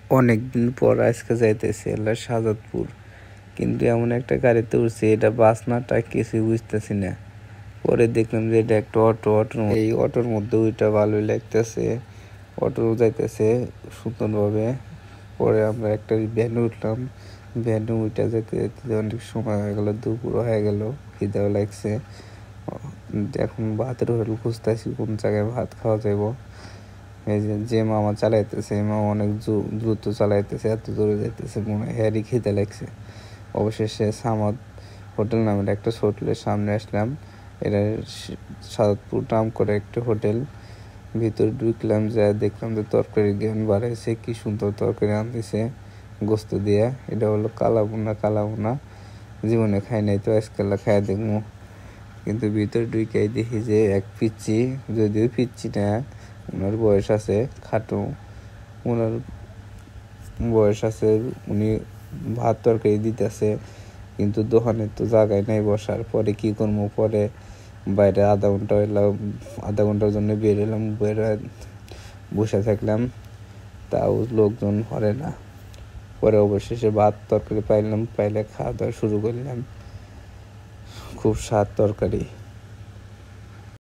অনেকদিন পর আজকে যাইতেছি এলা শাহজাদপুর, কিন্তু এমন একটা গাড়িতে উঠছি এটা বাস না টা কিছুই বুঝতেছি না। পরে দেখলাম যে এটা একটা অটোর এই অটোর মধ্যে ওইটা ভালোই লাগতেছে, অটো যাইতেছে সুন্দরভাবে। পরে আমরা একটা ভ্যানে উঠলাম, ভ্যানে উঠে যেতে যেতে অনেক সময় হয়ে গেল, দুপুর হয়ে গেল, খিদেও লাগছে। এখন ভাতের হোটেল খুঁজতেছি কোন জায়গায় ভাত খাওয়া যাবো। এই যে মামা চালাইতেছে, এই মামা অনেক দ্রুত চালাইতেছে, এত জোরে যাইতেছে মনে হয় হ্যারি খিদে লাগছে। অবশেষে সামাদ হোটেল নামের একটা হোটেলের সামনে আসলাম। এটা সাদপুর নাম করে একটা হোটেল। ভিতরে ঢুকলাম, যা দেখলাম যে তরকারি জ্ঞান বাড়াইছে, কি সুন্দর তরকারি আনতেছে গোস্ত দিয়া। এটা হলো কালাভুনা, জীবনে খাই নাই, তো আজকাল খাই দেখবো। কিন্তু ভিতরে ঢুকেই দেখি যে এক পিচ্ছি, যদিও পিচ্ছি না, ওনার বয়স আছে, খাটো, ওনার বয়স আছে, উনি ভাত তরকারি দিতেছে, কিন্তু দোকানে তো জায়গায় নাই বসার। পরে কি করবো, পরে বাইরে আধা ঘন্টার জন্য বের এলাম, বের বসে থাকলাম, তাও লোকজন হরে না। পরে অবশেষে ভাত তরকারি পাইলে খাওয়া দাওয়া শুরু করলাম। খুব স্বাদ তরকারি।